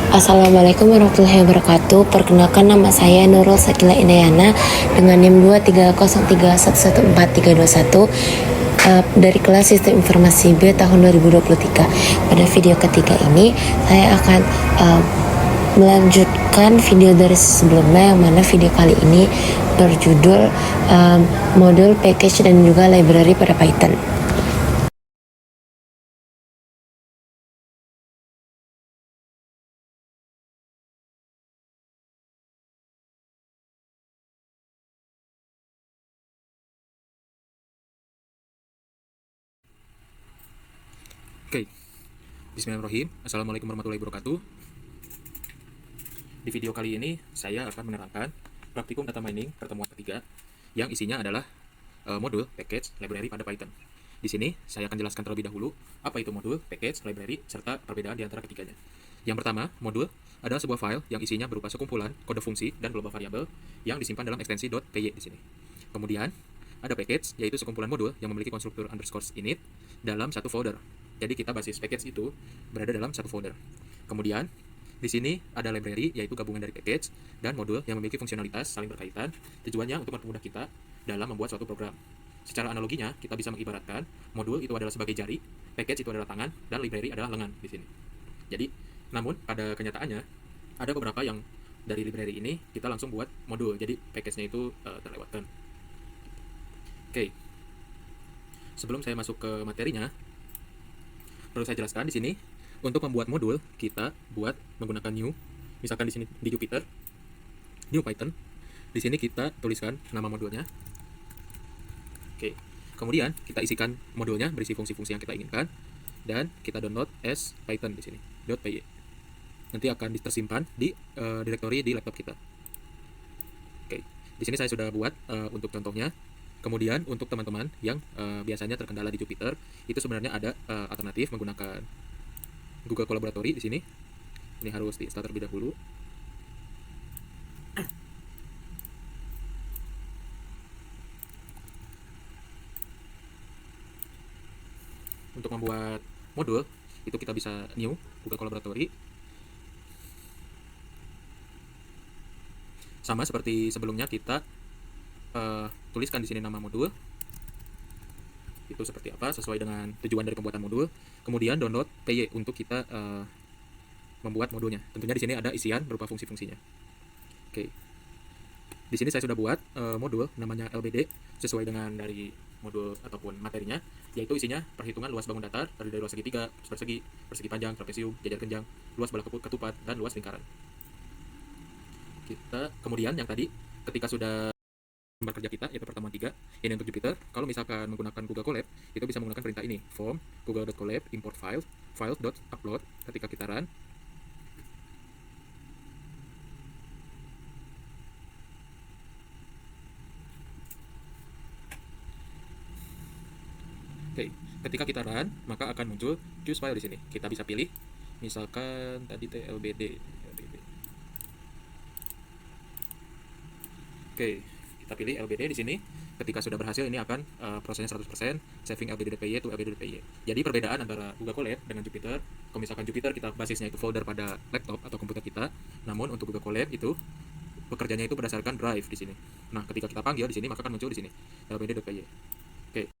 Assalamualaikum warahmatullahi wabarakatuh. Perkenalkan, nama saya Nurul Sakila Inayana dengan NIM 230311431 dari kelas Sistem Informasi B tahun 2023. Pada video ketiga ini saya akan melanjutkan video dari sebelumnya, yang mana video kali ini berjudul modul, package, dan juga library pada Python. Oke, bismillahirrahmanirrahim. Assalamualaikum warahmatullahi wabarakatuh. Di video kali ini saya akan menerangkan praktikum data mining pertemuan ketiga yang isinya adalah modul, package, library pada Python. Di sini saya akan jelaskan terlebih dahulu apa itu modul, package, library, serta perbedaan di antara ketiganya. Yang pertama, modul adalah sebuah file yang isinya berupa sekumpulan kode fungsi dan global variabel yang disimpan dalam ekstensi .py di sini. Kemudian ada package, yaitu sekumpulan modul yang memiliki konstruktur underscore init dalam satu folder. Jadi kita basis package itu berada dalam satu folder. Kemudian di sini ada library, yaitu gabungan dari package dan modul yang memiliki fungsionalitas saling berkaitan. Tujuannya untuk mempermudah kita dalam membuat suatu program. Secara analoginya, kita bisa mengibaratkan modul itu adalah sebagai jari, package itu adalah tangan, dan library adalah lengan di sini. Jadi, namun pada kenyataannya ada beberapa yang dari library ini kita langsung buat modul. Jadi package-nya itu terlewatkan. Oke. Sebelum saya masuk ke materinya, perlu saya jelaskan di sini, untuk membuat modul kita buat menggunakan new. Misalkan di sini di Jupyter, new Python. Di sini kita tuliskan nama modulnya. Oke. Kemudian kita isikan modulnya berisi fungsi-fungsi yang kita inginkan dan kita download as Python di sini .py. Nanti akan tersimpan di directory di laptop kita. Oke. Di sini saya sudah buat untuk contohnya. Kemudian untuk teman-teman yang biasanya terkendala di Jupyter, itu sebenarnya ada alternatif menggunakan Google Collaboratory di sini. Ini harus diinstal terlebih dahulu. Untuk membuat modul, itu kita bisa new Google Collaboratory. Sama seperti sebelumnya, kita tuliskan di sini nama modul. Itu seperti apa sesuai dengan tujuan dari pembuatan modul. Kemudian download py untuk kita membuat modulnya. Tentunya di sini ada isian berupa fungsi-fungsinya. Oke. Di sini saya sudah buat modul namanya LBD sesuai dengan dari modul ataupun materinya, yaitu isinya perhitungan luas bangun datar dari luas segitiga, persegi, persegi panjang, trapesium, jajar kenjang, luas belah ketupat, dan luas lingkaran. Kita kemudian yang tadi ketika sudah gambar kerja kita, yaitu pertemuan 3, ini untuk Jupyter. Kalau misalkan menggunakan Google Colab, itu bisa menggunakan perintah ini, form google.colab import file.upload. Ketika kita run, oke, ketika kita run, maka akan muncul choose file di sini. Kita bisa pilih, misalkan tadi tlbd. Oke, kita pilih lbd di sini. Ketika sudah berhasil, ini akan prosesnya 100% saving lbd.py to lbd.py. Jadi perbedaan antara Google Colab dengan Jupyter, kalau misalkan Jupyter kita basisnya itu folder pada laptop atau komputer kita, namun untuk Google Colab itu bekerjanya itu berdasarkan drive di sini. Nah, ketika kita panggil di sini, maka akan muncul di sini lbd.py. Oke.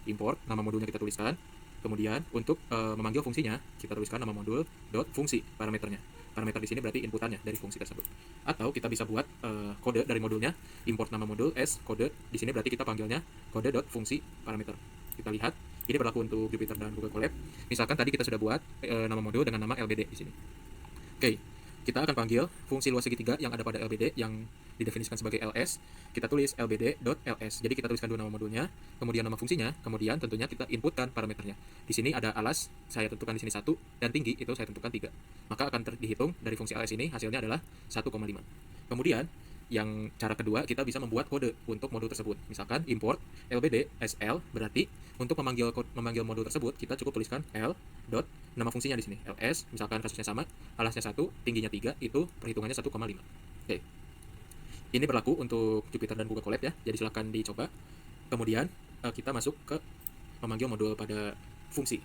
import, nama modulnya kita tuliskan. Kemudian untuk memanggil fungsinya, kita tuliskan nama modul dot fungsi parameternya. Parameter di sini berarti inputannya dari fungsi tersebut. Atau kita bisa buat kode dari modulnya, import nama modul s kode. Di sini berarti kita panggilnya kode dot fungsi parameter. Kita lihat, ini berlaku untuk Jupyter dan Google Colab. Misalkan tadi kita sudah buat nama modul dengan nama LBD di sini. Oke, kita akan panggil fungsi luas segitiga yang ada pada LBD yang didefinisikan sebagai ls. Kita tulis lbd.ls. Jadi kita tuliskan dulu nama modulnya, kemudian nama fungsinya, kemudian tentunya kita inputkan parameternya. Di sini ada alas, saya tentukan di sini 1, dan tinggi itu saya tentukan 3. Maka akan dihitung dari fungsi ls ini hasilnya adalah 1,5. Kemudian yang cara kedua, kita bisa membuat kode untuk modul tersebut. Misalkan import lbd sl, berarti untuk memanggil modul tersebut kita cukup tuliskan l dot nama fungsinya di sini ls, misalkan kasusnya sama, alasnya 1, tingginya 3, itu perhitungannya 1,5. Oke. Ini berlaku untuk Jupyter dan Google Colab ya. Jadi silahkan dicoba. Kemudian kita masuk ke memanggil modul pada fungsi.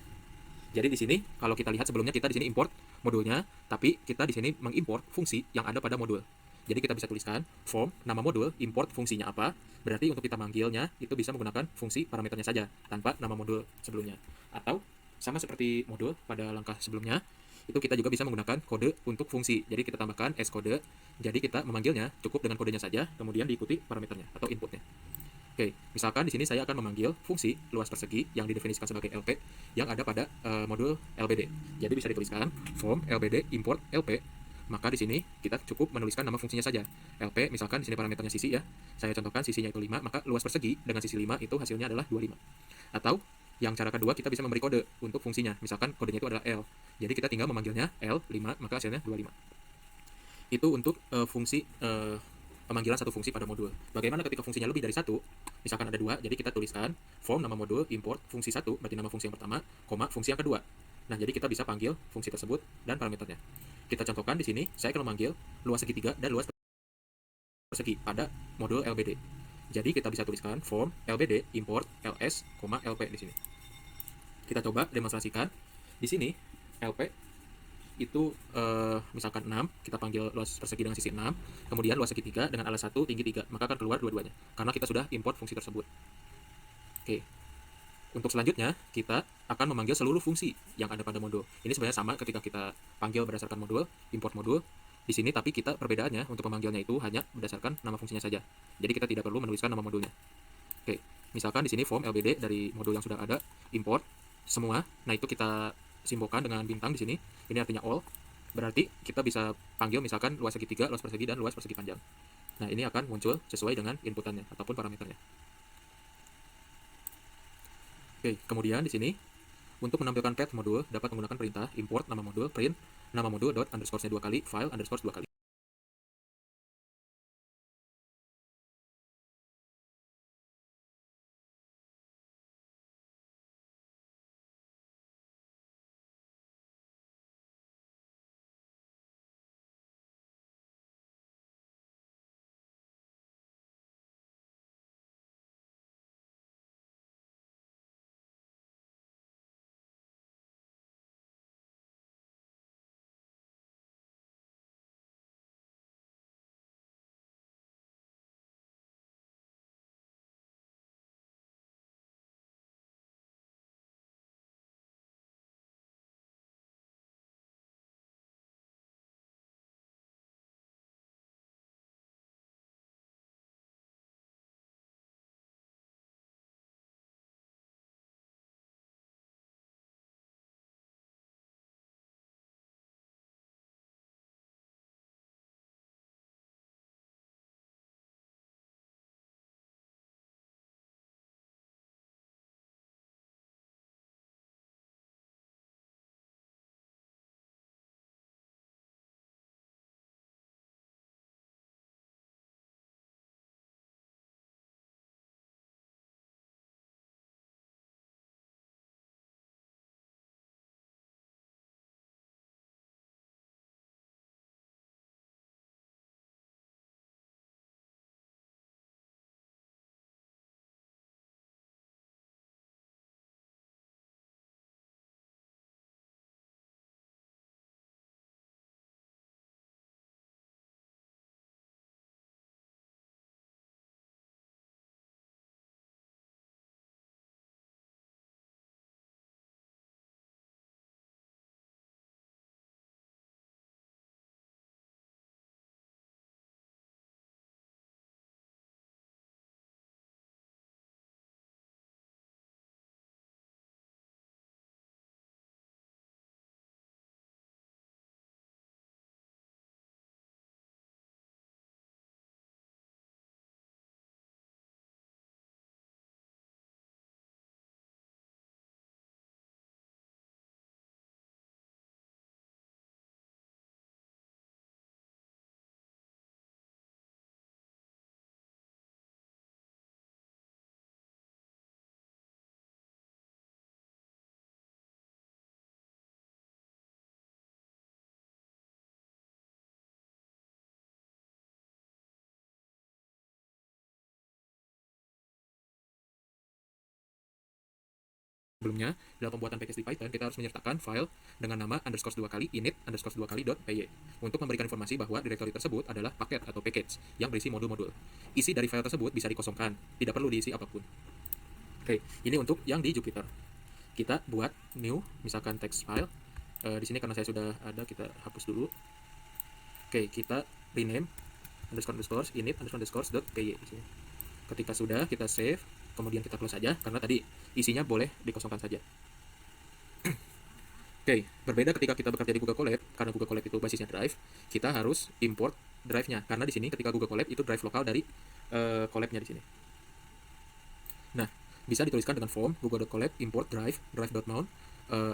Jadi di sini kalau kita lihat sebelumnya kita di sini import modulnya, tapi kita di sini mengimport fungsi yang ada pada modul. Jadi kita bisa tuliskan form nama modul import fungsinya apa. Berarti untuk kita manggilnya itu bisa menggunakan fungsi parameternya saja tanpa nama modul sebelumnya. Atau sama seperti modul pada langkah sebelumnya, itu kita juga bisa menggunakan kode untuk fungsi. Jadi kita tambahkan s kode. Jadi kita memanggilnya cukup dengan kodenya saja, kemudian diikuti parameternya atau inputnya. Oke, misalkan di sini saya akan memanggil fungsi luas persegi yang didefinisikan sebagai LP yang ada pada modul LBD. Jadi bisa dituliskan form LBD import LP. Maka di sini kita cukup menuliskan nama fungsinya saja. LP, misalkan di sini parameternya sisi ya. Saya contohkan sisinya itu 5, maka luas persegi dengan sisi 5 itu hasilnya adalah 25. Atau yang cara kedua kita bisa memberi kode untuk fungsinya. Misalkan kodenya itu adalah L. Jadi kita tinggal memanggilnya L5, maka hasilnya 25. Itu untuk fungsi pemanggilan satu fungsi pada modul. Bagaimana ketika fungsinya lebih dari satu? Misalkan ada 2, jadi kita tuliskan form nama modul import fungsi 1, berarti nama fungsi yang pertama, koma fungsi yang kedua. Nah, jadi kita bisa panggil fungsi tersebut dan parameternya. Kita contohkan di sini, saya akan memanggil luas segitiga dan luas persegi pada modul LBD. Jadi kita bisa tuliskan form LBD import ls, LP di sini. Kita coba demonstrasikan. Di sini LP itu misalkan 6, kita panggil luas persegi dengan sisi 6, kemudian luas segitiga dengan alas 1, tinggi 3, maka akan keluar dua-duanya karena kita sudah import fungsi tersebut. Oke. Untuk selanjutnya, kita akan memanggil seluruh fungsi yang ada pada modul. Ini sebenarnya sama ketika kita panggil berdasarkan modul, import modul di sini, tapi kita perbedaannya untuk pemanggilnya itu hanya berdasarkan nama fungsinya saja. Jadi kita tidak perlu menuliskan nama modulnya. Oke. Misalkan di sini form LBD dari modul yang sudah ada, import semua. Nah, itu kita simbolkan dengan bintang di sini. Ini artinya all. Berarti kita bisa panggil misalkan luas segitiga, luas persegi, dan luas persegi panjang. Nah, ini akan muncul sesuai dengan inputannya ataupun parameternya. Oke, kemudian di sini untuk menampilkan path modul dapat menggunakan perintah import nama modul print nama modul dot underscore-nya 2 kali, file underscore 2 kali. Sebelumnya, dalam pembuatan package di Python, kita harus menyertakan file dengan nama _2 kali init _2 kali .py untuk memberikan informasi bahwa direktori tersebut adalah paket atau package yang berisi modul-modul. Isi dari file tersebut bisa dikosongkan, tidak perlu diisi apapun. Oke, ini untuk yang di Jupyter. Kita buat new, misalkan text file. Di sini karena saya sudah ada, kita hapus dulu. Oke, kita rename __ init __ .py di sini. Ketika sudah, kita save, kemudian kita close saja, karena tadi isinya boleh dikosongkan saja. Oke, berbeda ketika kita bekerja di Google Colab, karena Google Colab itu basisnya Drive, kita harus import drive-nya, karena di sini ketika Google Colab itu drive lokal dari Colab-nya di sini. Nah, bisa dituliskan dengan form google.colab import drive.mount,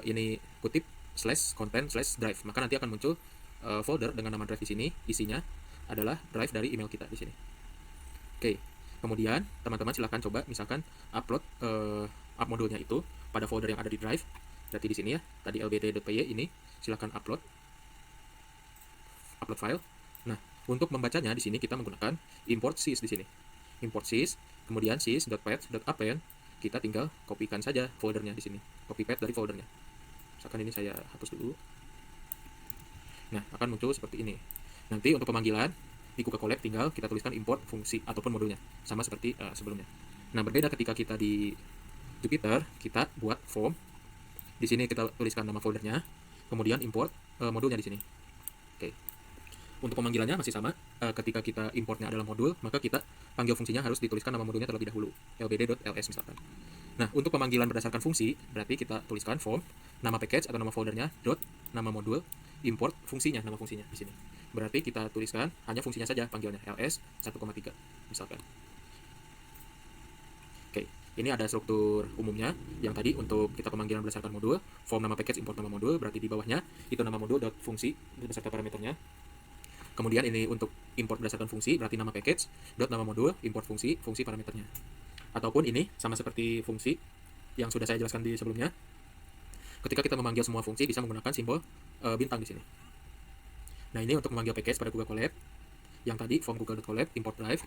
ini kutip /content/drive, maka nanti akan muncul folder dengan nama drive di sini, isinya adalah drive dari email kita di sini. Oke, kemudian teman-teman silahkan coba misalkan upload up modulnya itu pada folder yang ada di drive. Berarti di sini ya, tadi lbt.py ini silahkan upload file. Nah, untuk membacanya di sini kita menggunakan import sys di sini. Import sys, kemudian sys.path.append, kita tinggal kopikan saja foldernya di sini. Copy path dari foldernya. Misalkan ini saya hapus dulu. Nah, akan muncul seperti ini. Nanti untuk pemanggilan di Google Colab tinggal kita tuliskan import fungsi ataupun modulnya, sama seperti sebelumnya. Nah, berbeda ketika kita di Jupyter, kita buat form. Di sini kita tuliskan nama foldernya, kemudian import modulnya di sini. Oke. Untuk pemanggilannya masih sama. Ketika kita importnya adalah modul, maka kita panggil fungsinya harus dituliskan nama modulnya terlebih dahulu, lbd.ls misalkan. Nah, untuk pemanggilan berdasarkan fungsi, berarti kita tuliskan form, nama package atau nama foldernya, nama modul, import fungsinya, nama fungsinya di sini. Berarti kita tuliskan hanya fungsinya saja panggilannya, ls 1,3 misalkan. Oke, ini ada struktur umumnya. Yang tadi untuk kita pemanggilan berdasarkan modul, form nama package, import nama modul, berarti di bawahnya itu nama modul fungsi beserta parameternya. Kemudian ini untuk import berdasarkan fungsi, berarti nama package, nama modul, import fungsi parameternya. Ataupun ini sama seperti fungsi yang sudah saya jelaskan di sebelumnya. Ketika kita memanggil semua fungsi bisa menggunakan simbol bintang di sini. Nah, ini untuk memanggil package pada Google Colab. Yang tadi form google.colab import drive.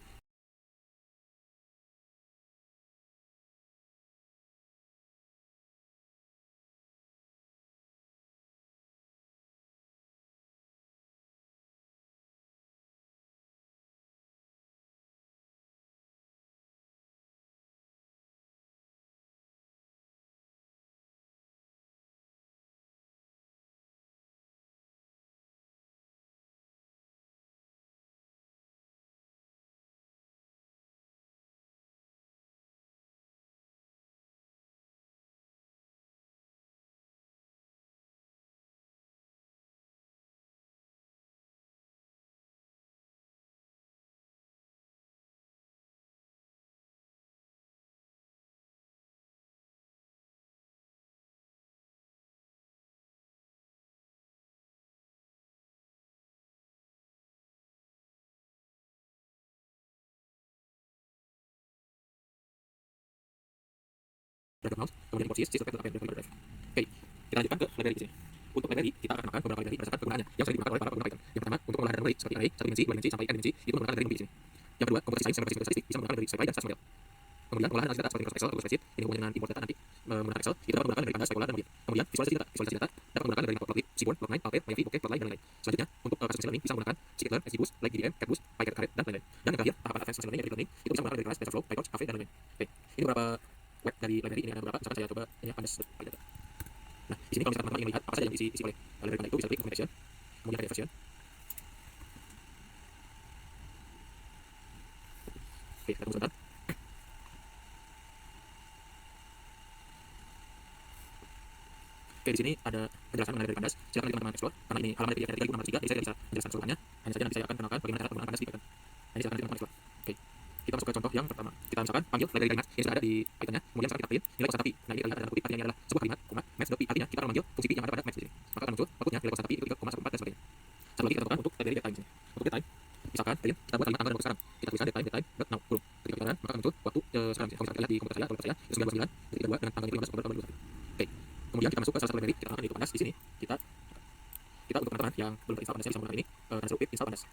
Kemudian import sys.path.append drive. Oke, kita lanjutkan ke library di sini. Untuk library, kita akan menggunakan beberapa library berdasarkan penggunaannya yang sering digunakan oleh para pengguna Python. Yang pertama, untuk pengolahan memory seperti array, 1 dimensi, 2 dimensi, sampai n dimensi, itu menggunakan library di sini. Yang kedua, komputer science yang berbasis statistik bisa menggunakan library SciPy dan SAS model. Kemudian pengolahan analisa data seperti Microsoft Excel, Google Spreadsheet, ini hubungan dengan import data nanti menggunakan Excel, itu dapat menggunakan library Pandas, Specular, dan Mobil. Kemudian visualisasi data dapat menggunakan library Matplotlib, Seaborn, Log9, Alped, MyFi, Pocket, Plotly, dan lain-lain. Selanjutnya, untuk custom machine learning bisa menggunakan scikit-learn, XGBoost, LikeDDM, CatBoost, PyCaret, dan lain-lain. Dan yang terakhir, tahapan advanced machine learning yaitu deep learning, itu bisa menggunakan library kelas, TensorFlow, PyTorch, Aave, dan lain-lain. Oke, ini beberapa web dari library, ini ada beberapa, misalkan saya coba ini Pandas.py. Nah, di sini kalau misalkan teman-teman ingin melihat apa saja yang diisi oleh library Pandas itu, bisa klik documentation, kemudian create version. Oke, kita tunggu sebentar. Oke, di sini ada penjelasan mengenai library Pandas. Silakan teman-teman explore, karena ini halaman PDF 3603, jadi saya tidak bisa menjelaskan seluruhnya. Hanya saja nanti saya akan kenalkan bagaimana cara menggunakan Pandas di Python. Nah, ini silakan teman-teman explore. Oke, kita masuk ke contoh yang pertama. Kita misalkan panggil library Maths yang sudah ada di Python-nya, kemudian sekarang kita print nilai konstan pi. Nah, ini terlihat ada kutip, artinya ini adalah sebuah kalimat, maths.pi, artinya kita akan memanggil fungsi pi yang ada pada maths di sini. Maka akan muncul outputnya nilai konstan pi itu 3,14 dan sebagainya. Satu lagi kita tentukan untuk library getTime di sini. Untuk getTime, misalkan print, kita buat kalimat tanggal dan waktu sekarang. Kita tuliskan getTime.now, belum. Ketika kita run, maka akan muncul waktu sekarang. Kalau misalkan lihat di komputer saya atau laptop saya, itu 929, detik 2 dengan tanggalnya 15 Oktober 2021. Oke. Kemudian kita masuk ke salah satu library, kita akan itu Pandas di sini. Kita untuk teman-teman yang belum terinstall Pandas bisa menggunakan ini, karena seru install Pandas.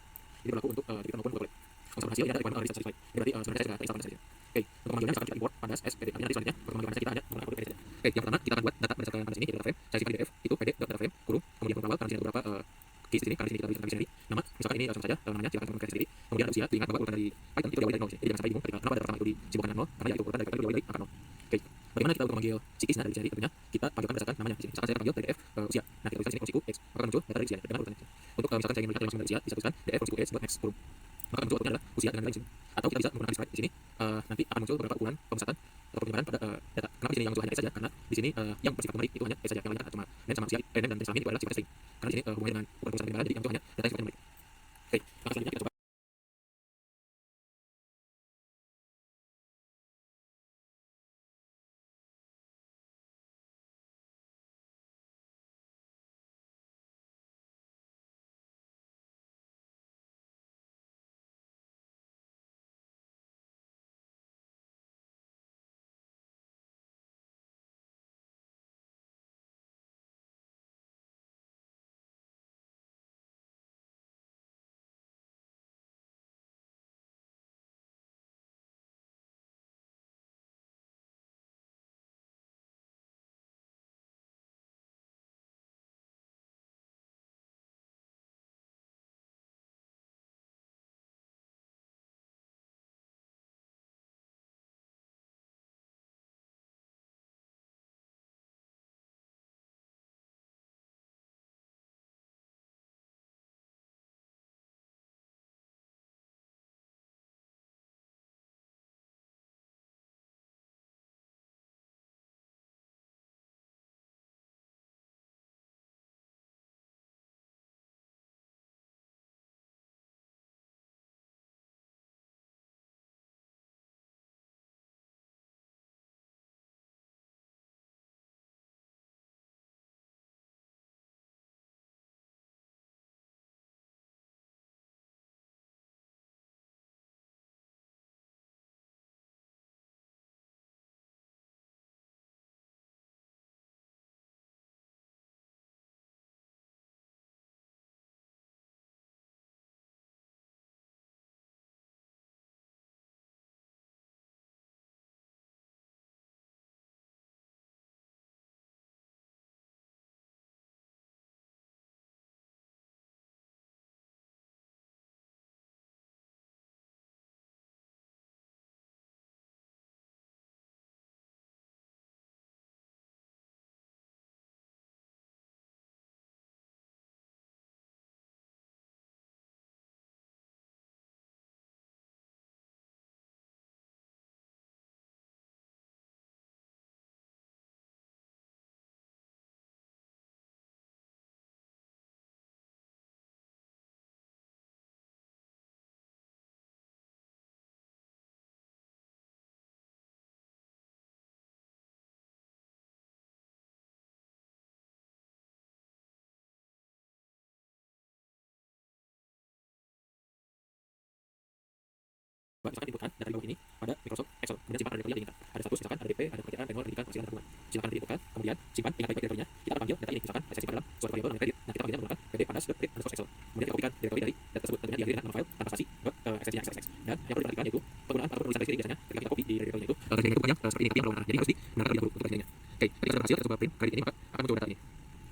Ini berlaku untuk Jupyter maupun Google Colab. Kalau berhasil, ini ada requirement research satisfied. Ini berarti sebenarnya saya sudah terinstall Pandas di sini. Oke, untuk pemanggilannya misalkan kita import Pandas SPD. Artinya nanti selanjutnya untuk pemanggilan Pandas kita hanya menggunakan kode saja. Oke, yang pertama bayangkan di sini data frame, saya simpan di PDF, itu pd data frame kurung, kemudian global karena di sini ada beberapa keys di sini, karena di sini kita bisa sendiri. Nama, misalkan ini sama saja namanya, silakan teman-teman sendiri. Kemudian usia, diingat bahwa urutan dari Python itu diawali dari 0, jadi jangan sampai bingung ketika kenapa data pertama itu disibukkan dengan 0, karena ya itu urutan dari Python itu diawali dari angka 0. Oke, bagaimana kita untuk memanggil si keys? Nah, dari dicari tentunya kita panggilkan berdasarkan namanya di sini. Misalkan saya panggil dari df usia, nah kita tuliskan sini fungsiku x, maka muncul data dari usia dengan urutan x. Untuk misalkan saya ingin melihat langsung dari usia, bisa tuliskan df fungsiku x buat next kurung, maka muncul outputnya adalah usia dengan nilai di sini. Atau kita bisa menggunakan display di sini, nanti akan muncul beberapa ukuran pemusatan atau penyebaran pada data. Kenapa di sini yang muncul hanya x saja? Karena di sini yang bersifat numerik itu hanya x saja, yang lainnya cuma nen sama usia, nen dan selama ini itu adalah sifat string. Karena di sini hubungannya dengan ukuran pemusatan penyebaran, jadi yang muncul hanya data yang sifatnya numerik. Oke, maka selanjutnya kita coba. Misalkan inputkan data di bawah ini pada Microsoft Excel, kemudian simpan pada direktori yang diinginkan. Ada status, misalkan ada DP, ada pekerjaan, tenor, pendidikan, penghasilan, dan tabungan. Silakan diinputkan, kemudian simpan, ingat baik-baik direktorinya. Kita akan panggil data ini, misalkan saya simpan dalam suatu variabel namanya kredit. Nah, kita panggilnya menggunakan pd panas dot create underscore excel. Kemudian kita kopikan direktori dari data tersebut, tentunya diakhiri dengan nama file tanpa spasi dot extension xxx. Dan yang perlu diperhatikan yaitu penggunaan atau penulisan garis kiri biasanya ketika kita copy di direktorinya itu garis kirinya itu panjang seperti ini, tapi yang berwarna. Jadi harus dibenarkan terlebih dahulu untuk garis kirinya. Oke, ketika sudah berhasil kita coba print kredit ini, maka akan muncul data ini.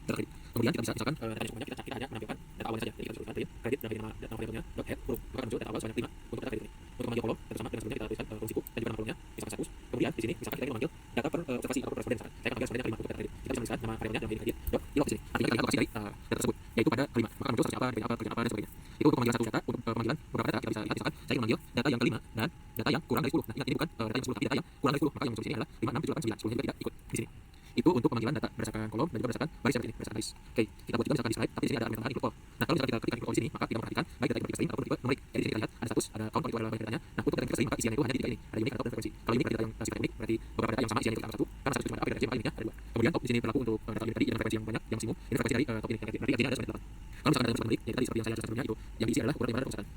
Data kredit. Kemudian kita bisa misalkan datanya cukup banyak, kita hanya menampilkan data awalnya saja. Jadi kita tuliskan print kredit dan nama variabelnya dot head huruf, maka muncul data awal sebanyak 5 untuk data kredit ini. Untuk memanggil kolom, tentu sama dengan sebelumnya kita tuliskan fungsiku dan juga nama kolomnya misalkan status. Kemudian di sini misalkan kita ingin memanggil data per observasi atau per responden, misalkan saya akan panggil responden kelima untuk data kredit. Kita bisa menuliskan nama variabelnya dalam kredit dot ilog di sini. Artinya kita lokasi dari data tersebut, yaitu pada kelima. Maka muncul seperti apa, dengan apa, kerjaan apa, dan sebagainya. Itu untuk pemanggilan satu data. Untuk pemanggilan beberapa data kita bisa lihat, misalkan saya ingin memanggil data yang kelima dan data yang kurang dari 10. Nah, ingat ini bukan data yang 10 tapi data yang kurang dari 10. Maka yang muncul di sini adalah 5, 6, 7, 8, 9. 10 juga tidak ikut di sini. Itu untuk pemanggilan data berdasarkan kolom dan juga berdasarkan baris seperti ini, berdasarkan baris. Oke, kita buat juga misalkan di slide, tapi di sini ada elemen tambahan include all. Nah, kalau misalkan kita klik include all di sini, maka kita memperhatikan baik data yang bertipe string ataupun bertipe numerik. Jadi di sini kita lihat ada status, ada count, itu adalah banyak datanya. Nah, untuk data yang bertipe string, maka isiannya itu hanya di tiga ini, ada unique atau frekuensi. Kalau unique berarti data yang sifatnya unik, berarti beberapa data yang sama isiannya itu angka 1, karena 1 cuma apa dari maka uniquenya ada 2. Kemudian top di sini berlaku untuk data unique tadi dengan frekuensi yang banyak, yang maksimum. Ini frekuensi dari top ini, berarti artinya ada sebanyak 8. Kalau misalkan data yang bersifat numerik, ya tadi seperti yang saya jelaskan sebelumnya, itu yang diisi adalah ukuran penyebaran pemusatan.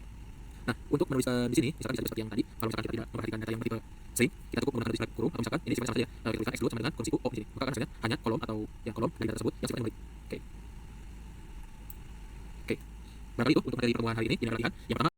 Nah, untuk menuliskan di sini, misalkan bisa seperti yang tadi, kalau misalkan kita tidak memperhatikan data yang bertipe string, kita cukup menggunakan display kurung, atau misalkan ini sifatnya sama saja, kita tuliskan exclude sama dengan fungsiku op di sini, maka akan hasilnya hanya kolom atau ya kolom dari data tersebut yang sifatnya numerik. Oke. Barangkali itu untuk materi pertemuan hari ini. Yang pertama